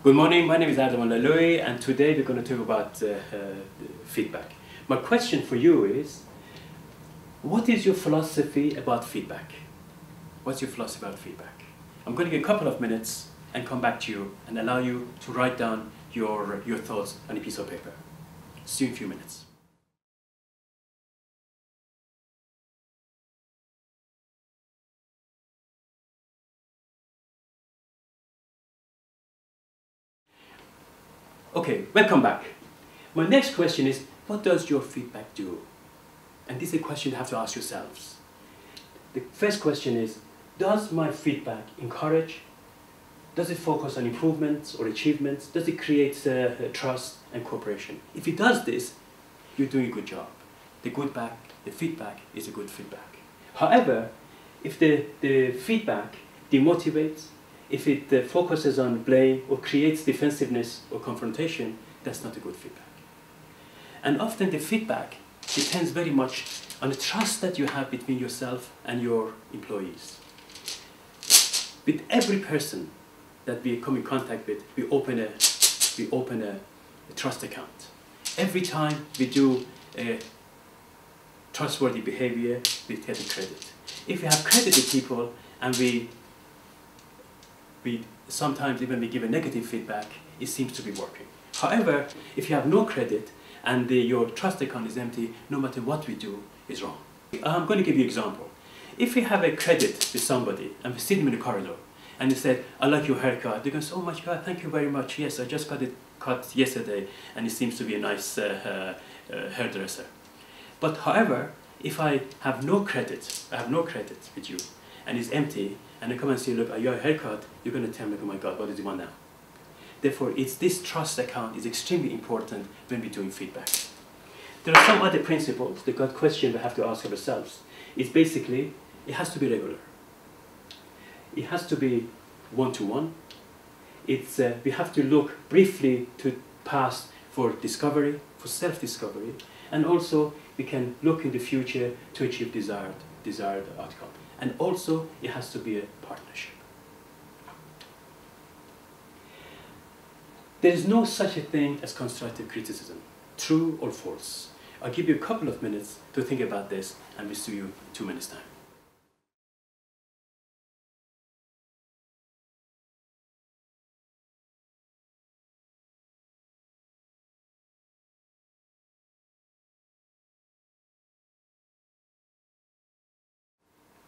Good morning, my name is Adam Alalui, and today we're going to talk about feedback. My question for you is, what is your philosophy about feedback? What's your philosophy about feedback? I'm going to give a couple of minutes and come back to you and allow you to write down your thoughts on a piece of paper. See you in a few minutes. Okay, welcome back. My next question is, what does your feedback do? And this is a question you have to ask yourselves. The first question is, does my feedback encourage? Does it focus on improvements or achievements? Does it create trust and cooperation? If it does this, you're doing a good job. The feedback is a good feedback. However, if the feedback demotivates, if it focuses on blame or creates defensiveness or confrontation, that's not a good feedback. And often the feedback depends very much on the trust that you have between yourself and your employees. With every person that we come in contact with, we open a trust account. Every time we do a trustworthy behavior, we get a credit. If we have credited people and we sometimes even we give a negative feedback, it seems to be working. However, if you have no credit and your trust account is empty, no matter what we do is wrong. I'm going to give you an example. If we have a credit with somebody and we see them in the corridor and they said, "I like your haircut," they go, "Oh my God, thank you very much. Yes, I just got it cut yesterday and it seems to be a nice hairdresser." But however, if I have no credit with you and it's empty, and I come and say, "Look, your haircut," you're going to tell me, "Oh my God, what does he want now?" Therefore, this trust account is extremely important when we're doing feedback. There are some other principles. The good question we have to ask ourselves is basically, it has to be regular. It has to be one-to-one. We have to look briefly to past for discovery, for self-discovery, and also we can look in the future to achieve desired outcome. And also, it has to be a partnership. There is no such a thing as constructive criticism, true or false. I'll give you a couple of minutes to think about this, and we'll see you in 2 minutes' time.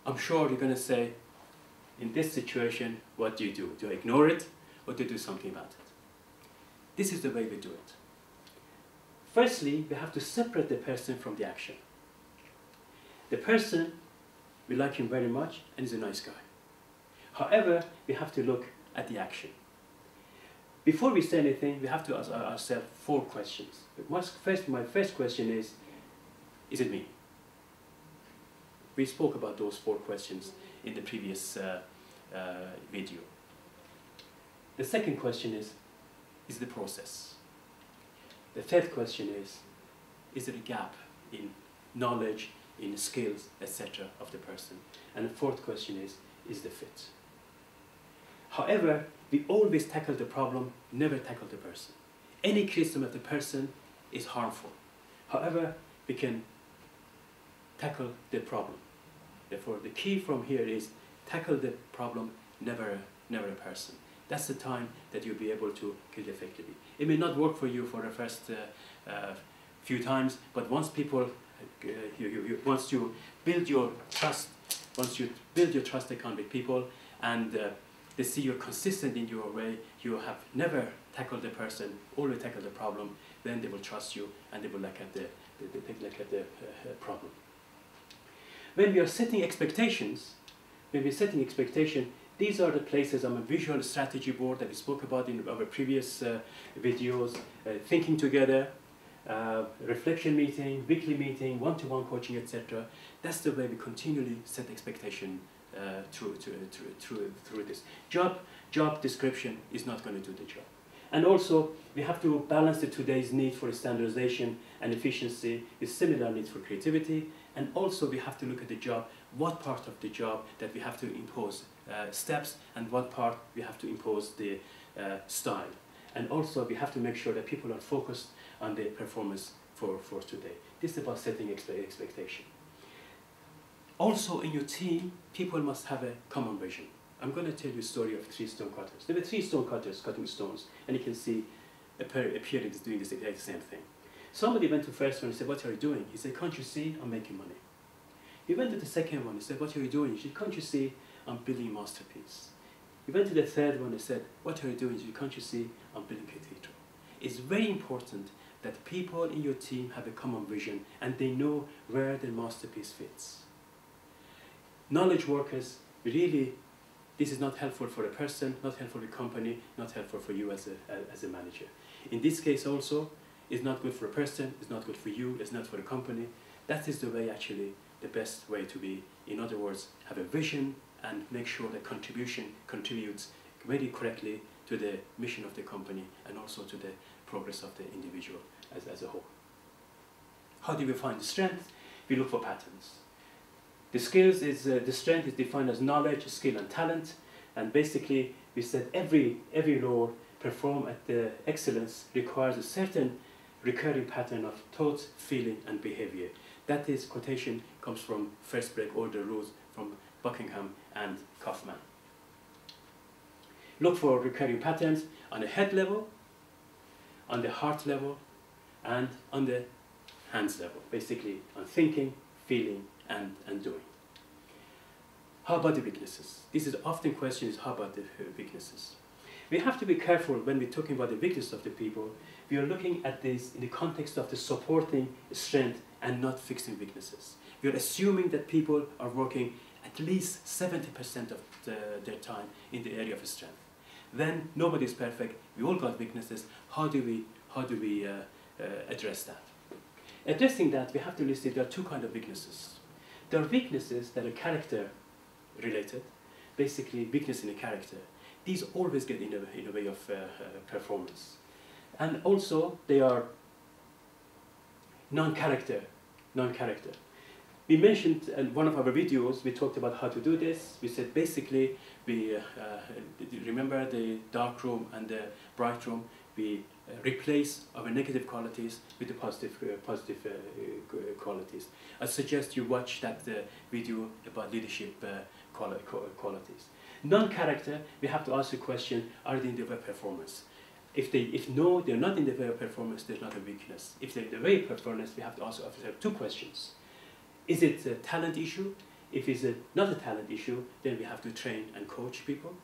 I'm sure you're going to say, in this situation, what do you do? Do I ignore it, or do you do something about it? This is the way we do it. Firstly, we have to separate the person from the action. The person, we like him very much, and he's a nice guy. However, we have to look at the action. Before we say anything, we have to ask ourselves 4 questions. My first question is it me? We spoke about those 4 questions in the previous video. The second question is the process? The third question is there a gap in knowledge, in skills, etc. of the person? And the fourth question is the fit? However, we always tackle the problem, never tackle the person. Any criticism of the person is harmful. However, we can tackle the problem. Therefore, the key from here is tackle the problem, never a person. That's the time that you'll be able to kill effectively. It may not work for you for the first few times, but once people, once you build your trust, account with people, and they see you're consistent in your way, you have never tackled the person, always tackle the problem, then they will trust you and they will look at the problem. When we are setting expectations, these are the places on a visual strategy board that we spoke about in our previous videos, thinking together, reflection meeting, weekly meeting, one-to-one coaching, etc. That's the way we continually set expectation through this. Job description is not going to do the job. And also, we have to balance today's need for standardization and efficiency with similar needs for creativity. And also, we have to look at the job, what part of the job that we have to impose steps, and what part we have to impose the style. And also we have to make sure that people are focused on their performance for today. This is about setting expectation. Also in your team, people must have a common vision. I'm going to tell you a story of 3 stone cutters. There were 3 stone cutters cutting stones, and you can see a pair is doing this exact same thing. Somebody went to the first one and said, "What are you doing?" He said, "Can't you see I'm making money?" He went to the second one and said, "What are you doing?" He said, "Can't you see I'm building a masterpiece?" He went to the third one and said, "What are you doing?" He said, "Can't you see I'm building a cathedral?" It's very important that people in your team have a common vision and they know where their masterpiece fits. Knowledge workers, really, this is not helpful for a person, not helpful for a company, not helpful for you as a manager. In this case also, it's not good for a person, it's not good for you, it's not for a company. That is the way, actually, the best way to be. In other words, have a vision and make sure that contribution contributes very correctly to the mission of the company and also to the progress of the individual as a whole. How do we find the strength? We look for patterns. The skills is, the strength is defined as knowledge, skill and talent, and basically we said every role performed at the excellence requires a certain recurring pattern of thought, feeling and behavior. That is, quotation comes from First Break Order Rules from Buckingham and Kaufman. Look for recurring patterns on the head level, on the heart level, and on the hands level, basically on thinking, feeling, and doing. How about the weaknesses? This is often questioned, how about the weaknesses? We have to be careful when we're talking about the weakness of the people. We are looking at this in the context of the supporting strength and not fixing weaknesses. We are assuming that people are working at least 70% of their time in the area of strength. Then nobody is perfect. We all got weaknesses. How do we address that? Addressing that, we have to list it. There are 2 kinds of weaknesses. There are weaknesses that are character related, basically weakness in a character. These always get in the way of performance. And also they are non-character. We mentioned in one of our videos, we talked about how to do this. We said basically, we remember the dark room and the bright room, we replace our negative qualities with the positive qualities. I suggest you watch that video about leadership qualities. Non-character, we have to ask the question, are they in the way of performance? If no, they're not in the way of performance, there's not a weakness. If they're in the way of performance, we have to ask ourselves 2 questions. Is it a talent issue? If it's not a talent issue, then we have to train and coach people.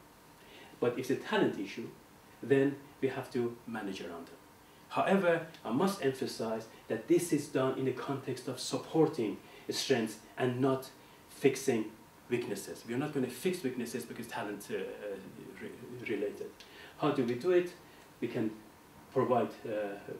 But if it's a talent issue, then we have to manage around them. However, I must emphasize that this is done in the context of supporting strengths and not fixing weaknesses. We are not going to fix weaknesses because talent related. How do we do it? We can provide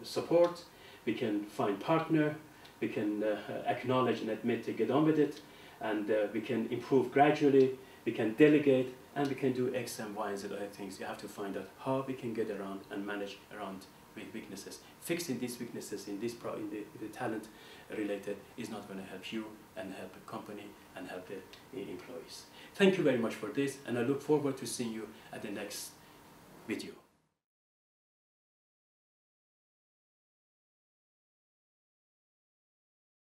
support, we can find partner, we can acknowledge and admit to get on with it, and we can improve gradually, we can delegate, and we can do X and Y and Z other things. You have to find out how we can get around and manage around weaknesses. Fixing these weaknesses in the talent related is not going to help you and help the company and help the employees. Thank you very much for this, and I look forward to seeing you at the next video.